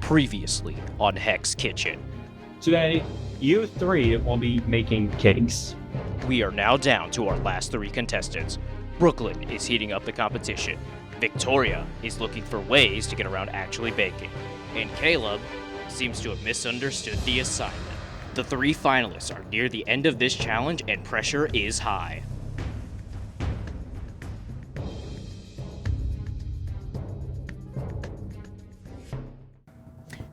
Previously on Hex Kitchen. Today, you three will be making cakes. We are now down to our last three contestants. Brooklyn is heating up the competition. Victoria is looking for ways to get around actually baking. And Caleb seems to have misunderstood the assignment. The three finalists are near the end of this challenge and pressure is high.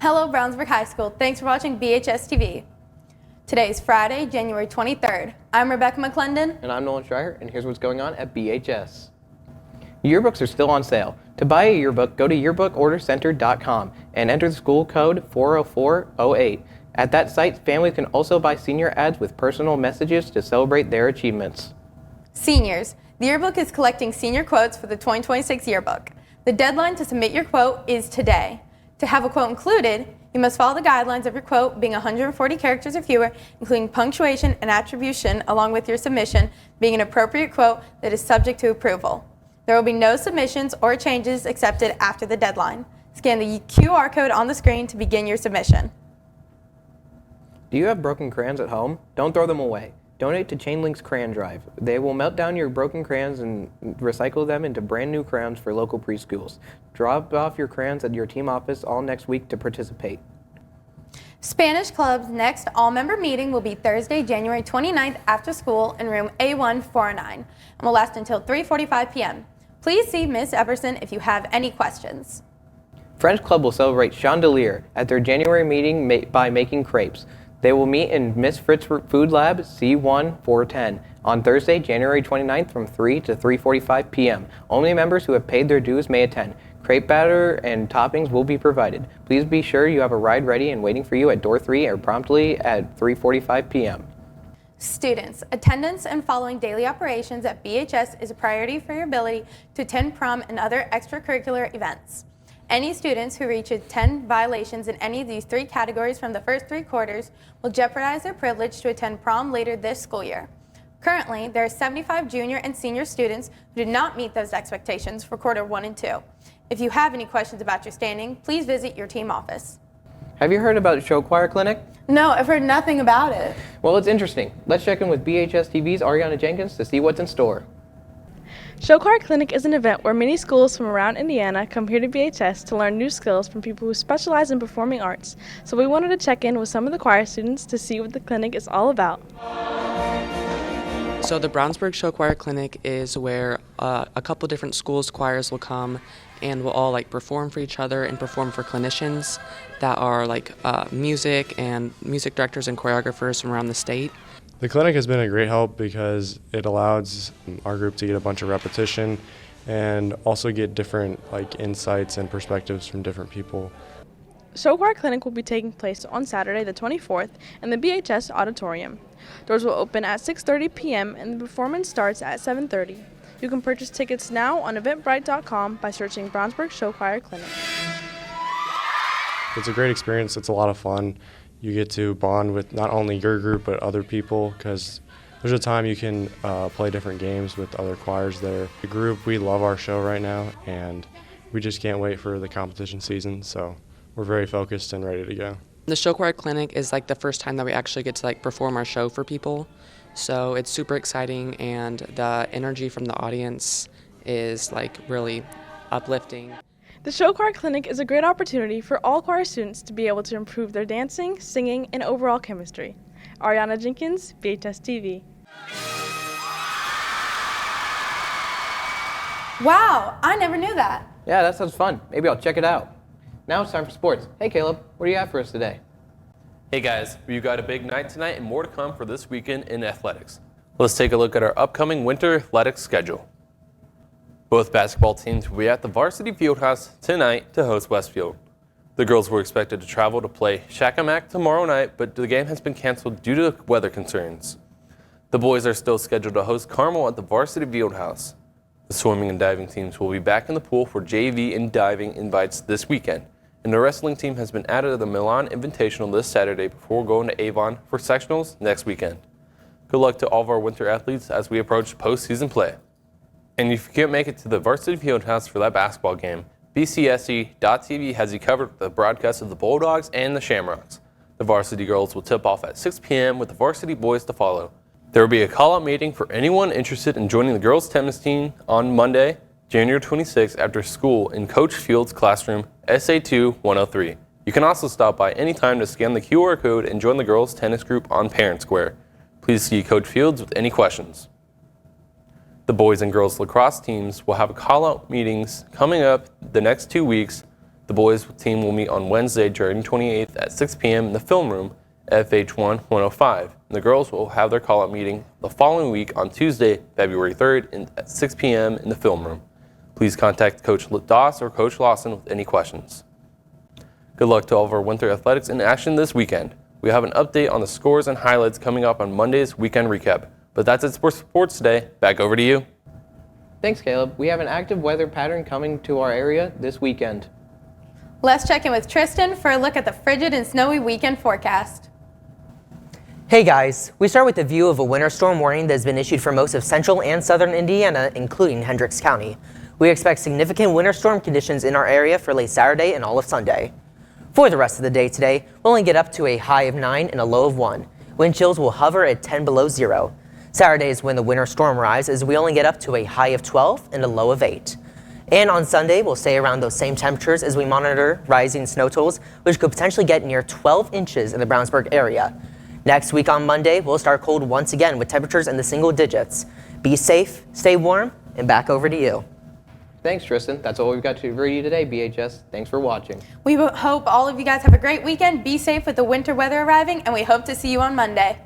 Hello, Brownsburg High School. Thanks for watching BHS TV. Today is Friday, January 23rd. I'm Rebecca McClendon. And I'm Nolan Schreier, and here's what's going on at BHS. Yearbooks are still on sale. To buy a yearbook, go to yearbookordercenter.com and enter the school code 40408. At that site, families can also buy senior ads with personal messages to celebrate their achievements. Seniors, the yearbook is collecting senior quotes for the 2026 yearbook. The deadline to submit your quote is today. To have a quote included, you must follow the guidelines of your quote being 140 characters or fewer, including punctuation and attribution, along with your submission being an appropriate quote that is subject to approval. There will be no submissions or changes accepted after the deadline. Scan the QR code on the screen to begin your submission. Do you have broken crayons at home? Don't throw them away. Donate to Chainlink's Crayon Drive. They will melt down your broken crayons and recycle them into brand new crayons for local preschools. Drop off your crayons at your team office all next week to participate. Spanish Club's next all-member meeting will be Thursday, January 29th after school in room A1409 and will last until 3:45 p.m. Please see Ms. Epperson if you have any questions. French Club will celebrate Chandelier at their January meeting by making crepes. They will meet in Miss Fritz Food Lab C1410 on Thursday, January 29th from 3 to 3:45 p.m. Only members who have paid their dues may attend. Crepe batter and toppings will be provided. Please be sure you have a ride ready and waiting for you at door 3 or promptly at 3:45 p.m. Students, attendance and following daily operations at BHS is a priority for your ability to attend prom and other extracurricular events. Any students who reach 10 violations in any of these three categories from the first 3 quarters will jeopardize their privilege to attend prom later this school year. Currently, there are 75 junior and senior students who did not meet those expectations for quarter 1 and 2. If you have any questions about your standing, please visit your team office. Have you heard about Show Choir Clinic? No, I've heard nothing about it. Well, it's interesting. Let's check in with BHS TV's Ariana Jenkins to see what's in store. Show Choir Clinic is an event where many schools from around Indiana come here to BHS to learn new skills from people who specialize in performing arts. So we wanted to check in with some of the choir students to see what the clinic is all about. So the Brownsburg Show Choir Clinic is where a couple different schools' choirs will come and will all perform for each other and perform for clinicians that are music and music directors and choreographers from around the state. The clinic has been a great help because it allows our group to get a bunch of repetition and also get different insights and perspectives from different people. Show Choir Clinic will be taking place on Saturday the 24th in the BHS auditorium. Doors will open at 6:30 p.m. and the performance starts at 7:30. You can purchase tickets now on eventbrite.com by searching Brownsburg Show Choir Clinic. It's a great experience. It's a lot of fun. You get to bond with not only your group but other people because there's a time you can play different games with other choirs there. The group, we love our show right now and we just can't wait for the competition season, so we're very focused and ready to go. The Show Choir Clinic is the first time that we actually get to perform our show for people, so it's super exciting and the energy from the audience is really uplifting. The Show Choir Clinic is a great opportunity for all choir students to be able to improve their dancing, singing, and overall chemistry. Ariana Jenkins, BHS TV. Wow, I never knew that. Yeah, that sounds fun. Maybe I'll check it out. Now it's time for sports. Hey Caleb, what do you have for us today? Hey guys, we've got a big night tonight and more to come for this weekend in athletics. Let's take a look at our upcoming winter athletics schedule. Both basketball teams will be at the Varsity Fieldhouse tonight to host Westfield. The girls were expected to travel to play Shakamak tomorrow night, but the game has been canceled due to weather concerns. The boys are still scheduled to host Carmel at the Varsity Fieldhouse. The swimming and diving teams will be back in the pool for JV and diving invites this weekend, and the wrestling team has been added to the Milan Invitational this Saturday before going to Avon for sectionals next weekend. Good luck to all of our winter athletes as we approach postseason play. And if you can't make it to the Varsity Fieldhouse for that basketball game, BCSE.TV has you covered with the broadcast of the Bulldogs and the Shamrocks. The varsity girls will tip off at 6 p.m. with the varsity boys to follow. There will be a call-out meeting for anyone interested in joining the girls' tennis team on Monday, January 26th after school in Coach Field's classroom, SA2 103. You can also stop by anytime to scan the QR code and join the girls' tennis group on Parent Square. Please see Coach Fields with any questions. The boys and girls lacrosse teams will have call-out meetings coming up the next 2 weeks. The boys team will meet on Wednesday, January 28th at 6 p.m. in the film room, FH1 105. And the girls will have their call-out meeting the following week on Tuesday, February 3rd at 6 p.m. in the film room. Please contact Coach Doss or Coach Lawson with any questions. Good luck to all of our winter athletics in action this weekend. We have an update on the scores and highlights coming up on Monday's weekend recap. But that's it for sports today. Back over to you. Thanks, Caleb. We have an active weather pattern coming to our area this weekend. Let's check in with Tristan for a look at the frigid and snowy weekend forecast. Hey guys, we start with a view of a winter storm warning that has been issued for most of central and southern Indiana, including Hendricks County. We expect significant winter storm conditions in our area for late Saturday and all of Sunday. For the rest of the day today, we'll only get up to a high of 9 and a low of 1. Wind chills will hover at 10 below 0. Saturday is when the winter storm arrives, as we only get up to a high of 12 and a low of 8. And on Sunday, we'll stay around those same temperatures as we monitor rising snow totals, which could potentially get near 12 inches in the Brownsburg area. Next week on Monday, we'll start cold once again with temperatures in the single digits. Be safe, stay warm, and back over to you. Thanks, Tristan. That's all we've got to read you today, BHS. Thanks for watching. We hope all of you guys have a great weekend. Be safe with the winter weather arriving, and we hope to see you on Monday.